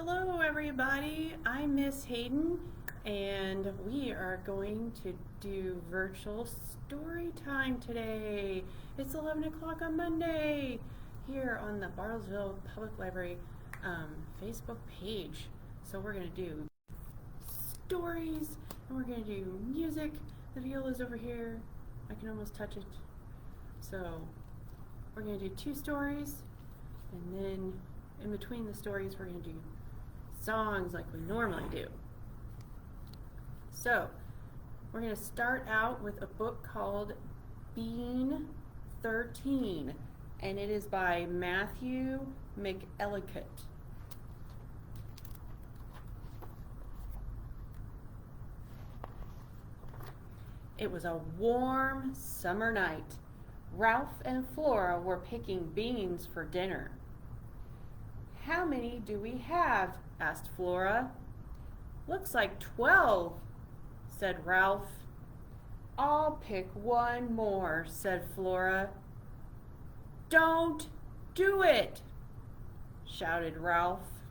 Hello everybody, I'm Miss Hayden and we are going to do virtual story time today. It's 11 o'clock on Monday here on the Bartlesville Public Library Facebook page. So we're going to do stories and we're going to do music. The viola's over here. I can almost touch it. So we're going to do 2 stories and then in between the stories we're going to do songs like we normally do. So we're going to start out with a book called Bean 13 and it is by Matthew McElligott. It was a warm summer night. Ralph and Flora were picking beans for dinner. "How many do we have?" asked Flora. "Looks like 12, said Ralph. "I'll pick one more," said Flora. "Don't do it," shouted Ralph.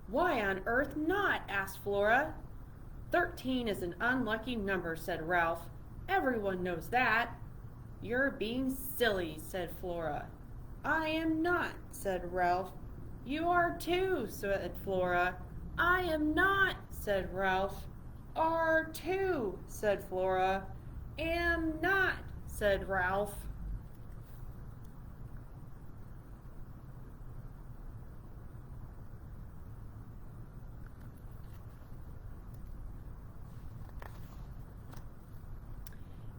"Why on earth not?" asked Flora. 13 is an unlucky number, said Ralph. "Everyone knows that." "You're being silly," said Flora. "I am not," said Ralph. "You are too," said Flora. "I am not," said Ralph. "Are too," said Flora. "Am not," said Ralph.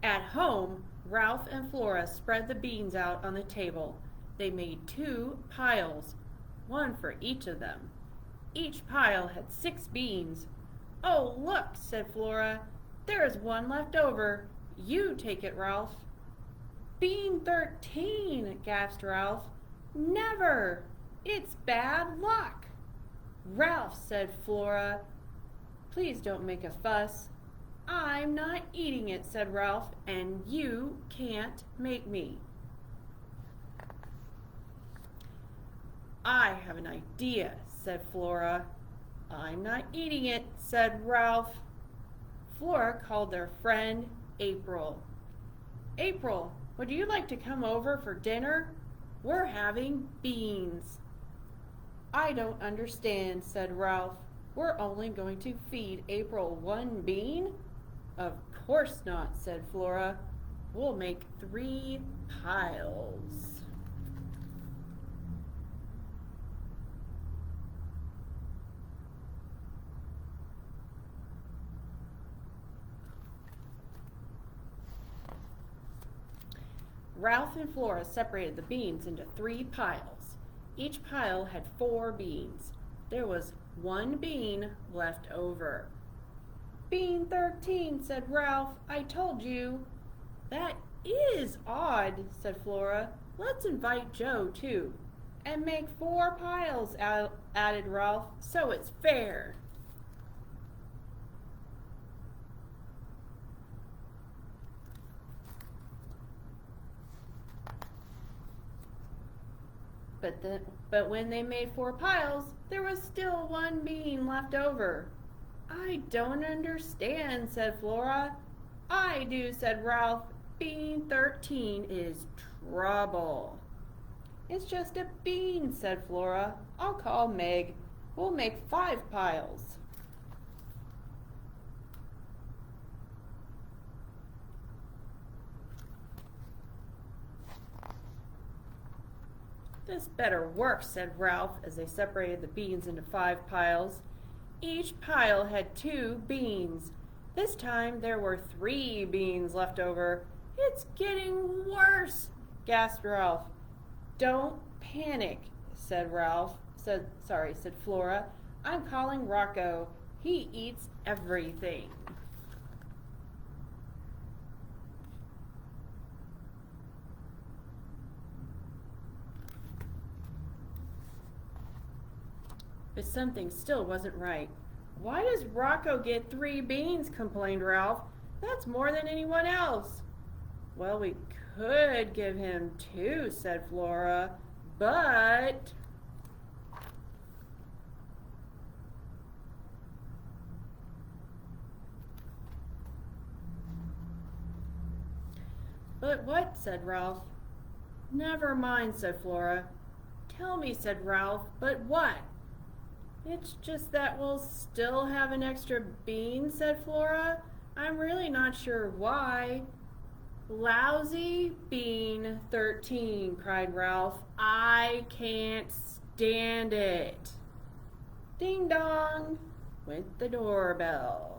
At home, Ralph and Flora spread the beans out on the table. They made 2 piles, one for each of them. Each pile had 6 beans. "Oh, look," said Flora. "There is one left over. You take it, Ralph." "Bean 13, gasped Ralph. "Never! It's bad luck." "Ralph," said Flora, "please don't make a fuss." "I'm not eating it," said Ralph, "and you can't make me." "I have an idea," said Flora. "I'm not eating it," said Ralph. Flora called their friend April. "April, would you like to come over for dinner? We're having beans." "I don't understand," said Ralph. "We're only going to feed April 1 bean?" "Of course not," said Flora. "We'll make 3 piles." Ralph and Flora separated the beans into 3 piles. Each pile had 4 beans. There was 1 bean left over. "Bean 13, said Ralph. "I told you." "That is odd," said Flora. "Let's invite Joe, too." "And make 4 piles, added Ralph, "so it's fair." But when they made 4 piles, there was still 1 bean left over. "I don't understand," said Flora. "I do," said Ralph. "Bean 13 is trouble." "It's just a bean," said Flora. "I'll call Meg. We'll make 5 piles." "This better work," said Ralph as they separated the beans into 5 piles. Each pile had 2 beans. This time there were 3 beans left over. "It's getting worse," gasped Ralph. "Don't panic," said said Flora. "I'm calling Rocco. He eats everything." But something still wasn't right. Why does Rocco get 3 beans? Complained Ralph. That's more than anyone else. Well, we could give him 2, said Flora, but... But what? Said Ralph. Never mind, said Flora. Tell me, said Ralph, but what? It's just that we'll still have an extra bean, said Flora. I'm really not sure why. Lousy bean 13, cried Ralph. I can't stand it. Ding dong went the doorbell.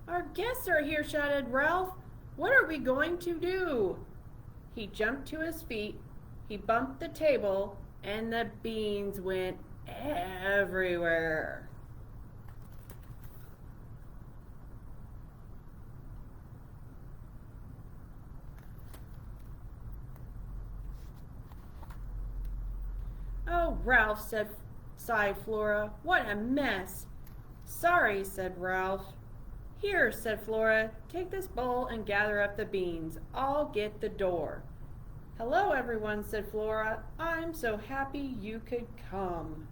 Our guests are here, shouted Ralph. What are we going to do? He jumped to his feet, he bumped the table, and the beans went everywhere. Oh, Ralph, sighed Flora. What a mess. Sorry, said Ralph. Here, said Flora, take this bowl and gather up the beans. I'll get the door. Hello, everyone, said Flora. I'm so happy you could come.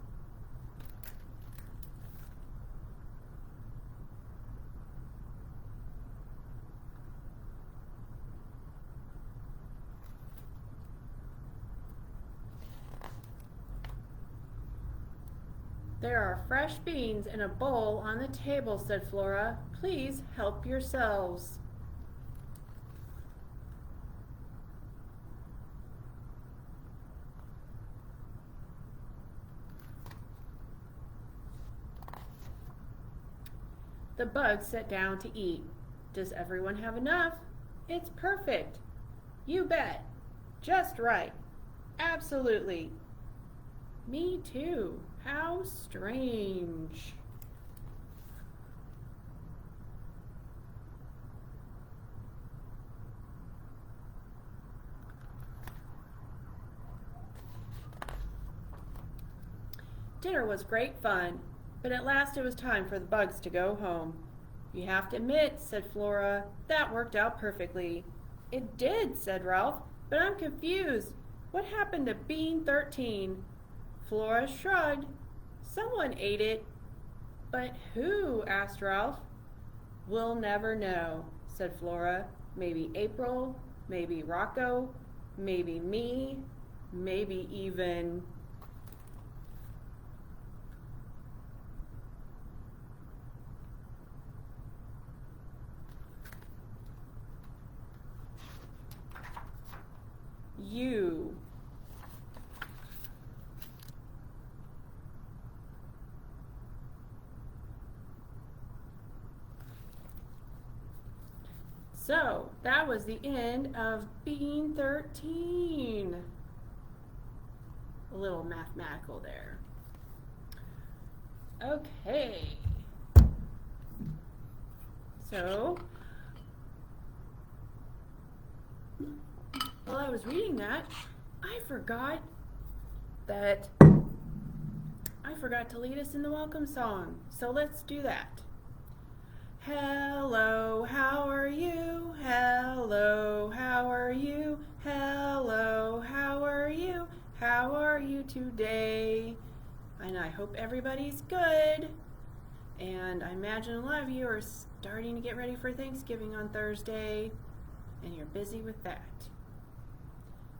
There are fresh beans in a bowl on the table, said Flora. Please help yourselves. The bugs sat down to eat. Does everyone have enough? It's perfect. You bet. Just right. Absolutely. Me too. How strange. Dinner was great fun, but at last it was time for the bugs to go home. You have to admit, said Flora, that worked out perfectly. It did, said Ralph, but I'm confused. What happened to Bean 13? Flora shrugged. Someone ate it. But who? Asked Ralph. We'll never know, said Flora. Maybe April, maybe Rocco, maybe me, maybe even... you. So, that was the end of Bean 13. A little mathematical there. Okay. So, while I was reading that, I forgot to lead us in the welcome song. So let's do that. Hello, how are you? Hello, how are you? Hello, how are you? How are you today? And I hope everybody's good. And I imagine a lot of you are starting to get ready for Thanksgiving on Thursday, and you're busy with that.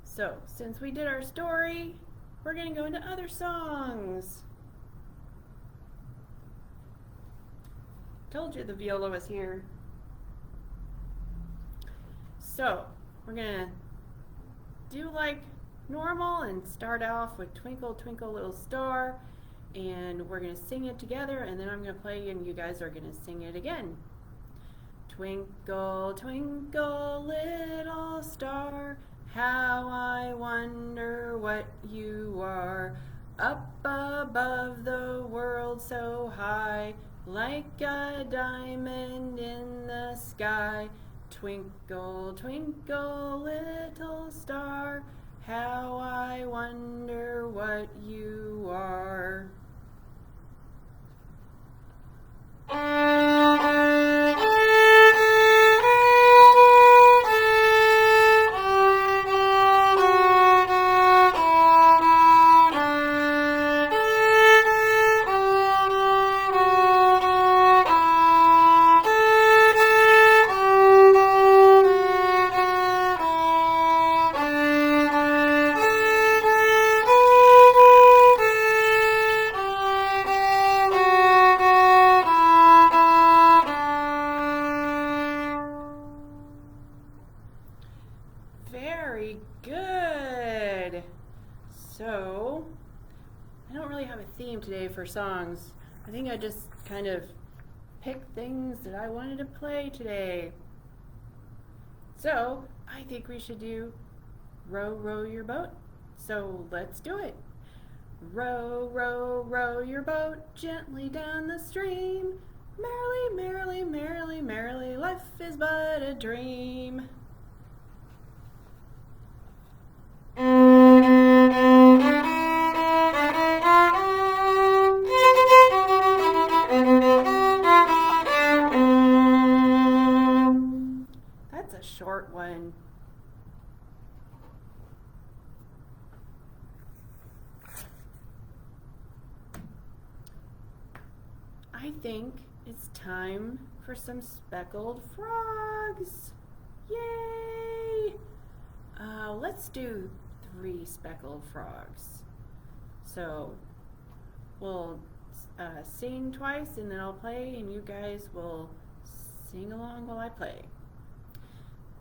So, since we did our story, we're going to go into other songs. Told you the viola was here. So, we're going to do like normal and start off with Twinkle, Twinkle, Little Star, and we're going to sing it together, and then I'm going to play and you guys are going to sing it again. Twinkle, twinkle, little star, how I wonder what you are, up above the world so high, like a diamond in the sky. Twinkle, twinkle, little star, how I wonder what you are. Very good. So, I don't really have a theme today for songs. I think I just kind of picked things that I wanted to play today. So, I think we should do Row, Row Your Boat. So, let's do it. Row, row, row your boat gently down the stream. Merrily, merrily, merrily, merrily, life is but a dream. That's a short one. I think it's time for some speckled frogs. Yay! Let's do 3 speckled frogs. So we'll sing twice and then I'll play and you guys will sing along while I play.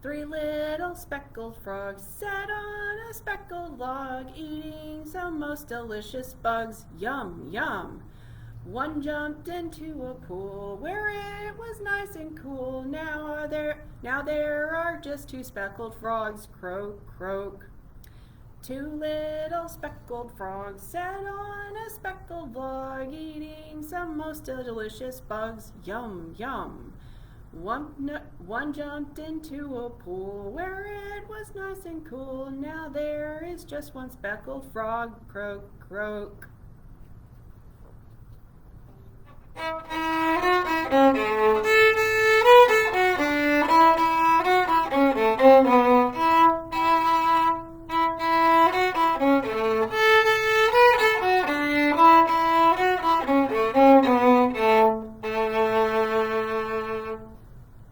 3 little speckled frogs sat on a speckled log, eating some most delicious bugs. Yum, yum. One jumped into a pool where it was nice and cool. Now there are just 2 speckled frogs. Croak, croak. 2 little speckled frogs sat on a speckled log, eating some most delicious bugs. Yum, yum. One jumped into a pool where it was nice and cool. Now there is just 1 speckled frog. Croak, croak.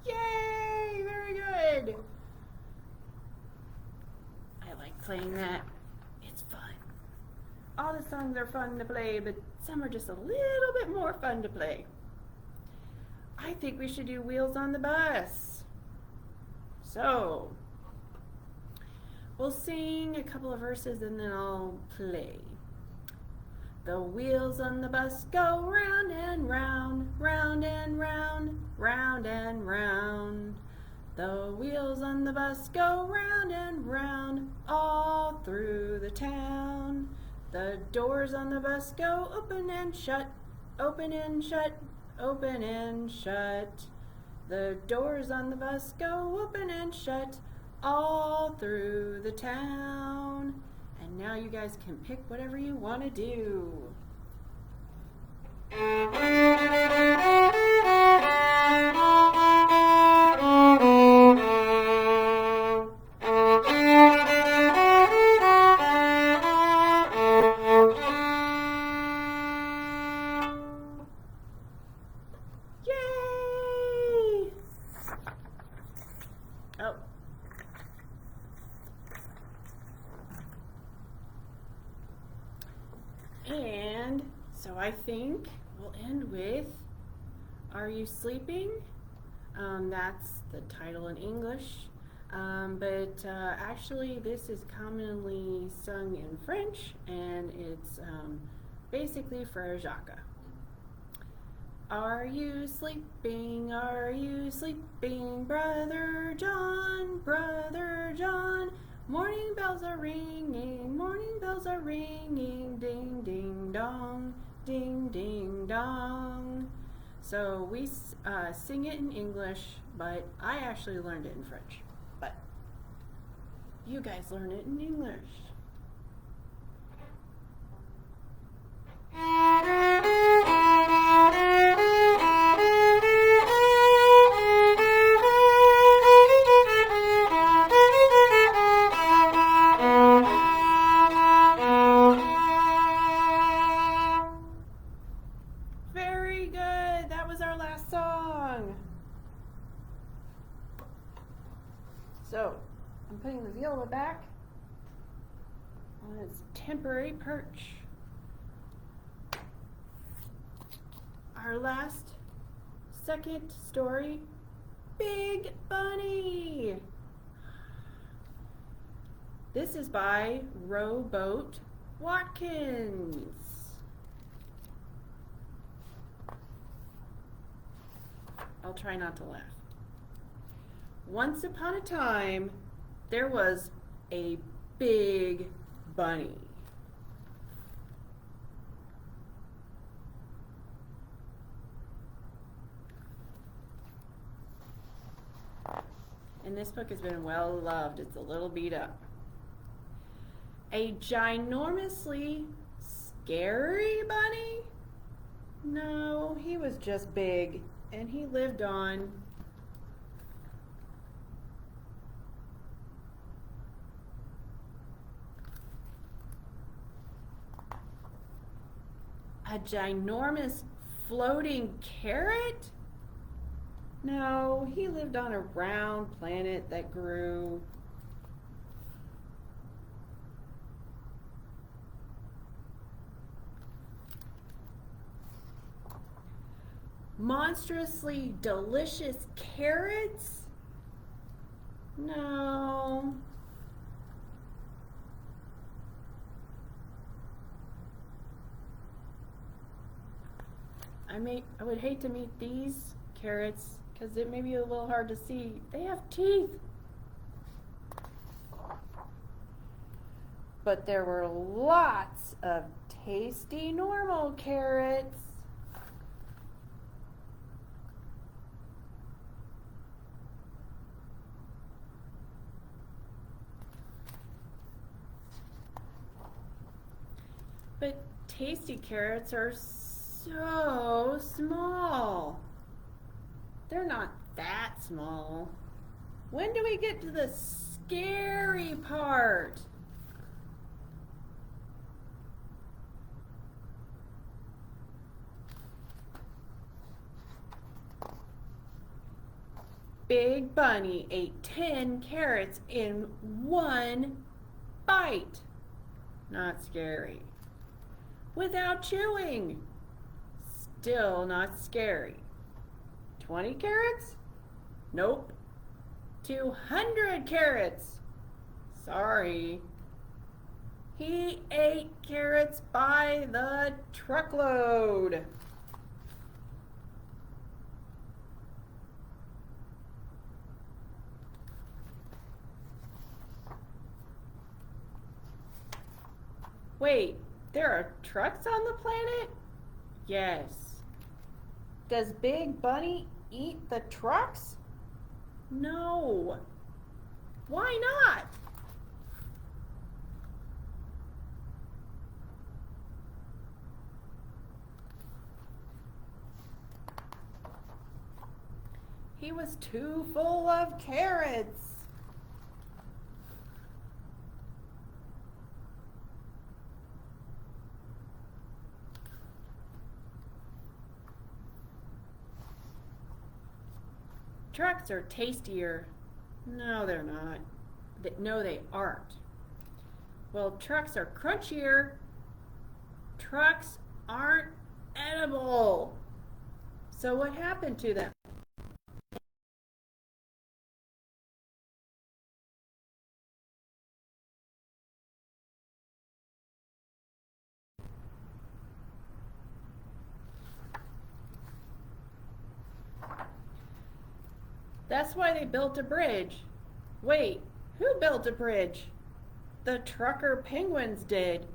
Yay! Very good. I like playing that. It's fun. All the songs are fun to play, but some are just a little bit more fun to play. I think we should do Wheels on the Bus. So, we'll sing a couple of verses and then I'll play. The wheels on the bus go round and round, round and round, round and round. The wheels on the bus go round and round, all through the town. The doors on the bus go open and shut, open and shut, open and shut. The doors on the bus go open and shut, all through the town. And now you guys can pick whatever you want to do. Yay! Oh. And so I think we'll end with Are You Sleeping? That's the title in English. But actually this is commonly sung in French and it's basically Frère Jacques. Are you sleeping? Are you sleeping, Brother John? Brother John? Morning bells are ringing, morning bells are ringing, ding, ding, dong, ding, ding, dong. So we sing it in English, but I actually learned it in French. But you guys learn it in English. Very good. That was our last song. So, I'm putting the viola back on its temporary perch. Our last, second story, Big Bunny. This is by Rowboat Watkins. I'll try not to laugh. Once upon a time, there was a big bunny. And this book has been well loved. It's a little beat up. A ginormously scary bunny? No, he was just big, and he lived on. A ginormous floating carrot? No, he lived on a round planet that grew. Monstrously delicious carrots? No. I would hate to meet these carrots because it may be a little hard to see. They have teeth. But there were lots of tasty normal carrots. But tasty carrots are so small. They're not that small. When do we get to the scary part? Big Bunny ate 10 carrots in one bite. Not scary. Without chewing. Still not scary. 20 carrots? Nope. 200 carrots. Sorry. He ate carrots by the truckload. Wait, there are trucks on the planet? Yes. Does Big Bunny eat the trucks? No. Why not? He was too full of carrots. Trucks are tastier. No, they're not. No, they aren't. Well, trucks are crunchier. Trucks aren't edible. So what happened to them? That's why they built a bridge. Wait, who built a bridge? The trucker penguins did.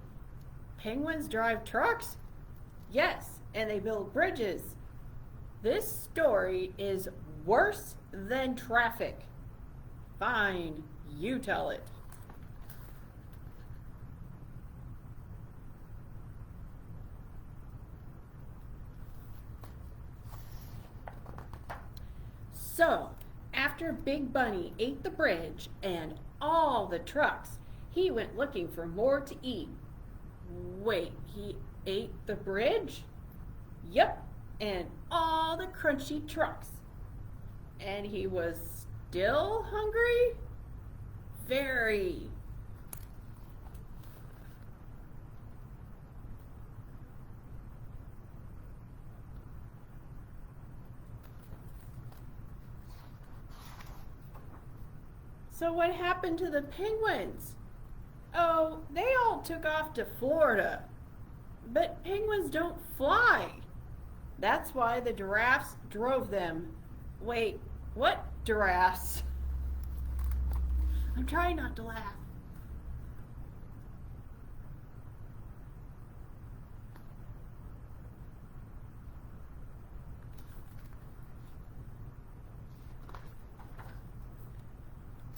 Penguins drive trucks? Yes, and they build bridges. This story is worse than traffic. Fine, you tell it. So, after Big Bunny ate the bridge and all the trucks, he went looking for more to eat. Wait, he ate the bridge? Yep, and all the crunchy trucks. And he was still hungry? Very. So what happened to the penguins? Oh, they all took off to Florida. But penguins don't fly. That's why the giraffes drove them. Wait, what giraffes? I'm trying not to laugh.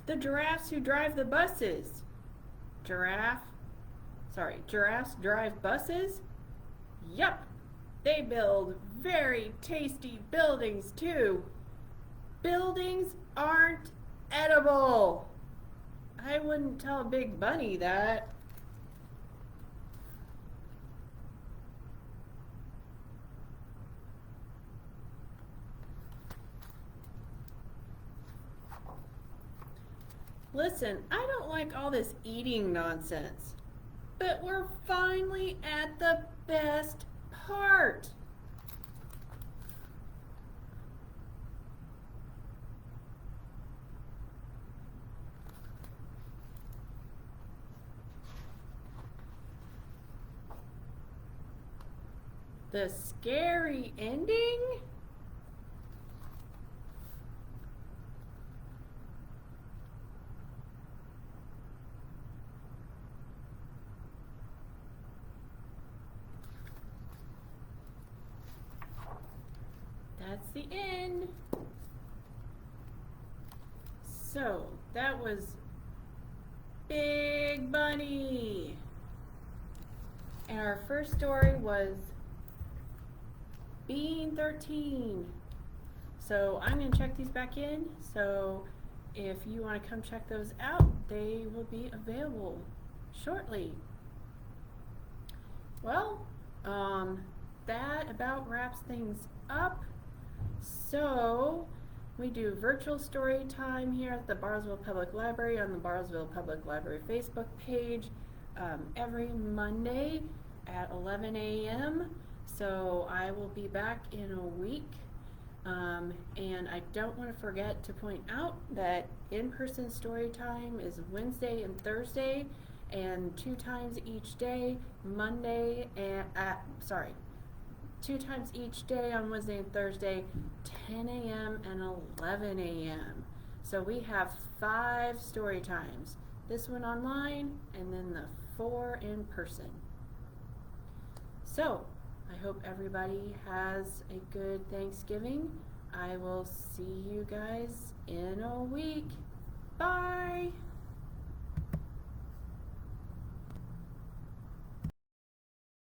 The giraffes who drive the buses. Giraffes drive buses? Yup, they build very tasty buildings too. Buildings aren't edible. I wouldn't tell Big Bunny that. Listen, I don't like all this eating nonsense. But we're finally at the best part. The scary ending? That's the end. So, that was Big Bunny. And our first story was Bean 13. So I'm going to check these back in. So if you want to come check those out, they will be available shortly. Well, that about wraps things up. So we do virtual story time here at the Bartlesville Public Library on the Bartlesville Public Library Facebook page every Monday at 11 a.m. So I will be back in a week. And I don't want to forget to point out that in-person story time is Wednesday and Thursday, and 2 times each day, Monday and, 2 times each day on Wednesday and Thursday, 10 a.m. and 11 a.m. So we have 5 story times. This one online, and then the 4 in person. So, I hope everybody has a good Thanksgiving. I will see you guys in a week. Bye!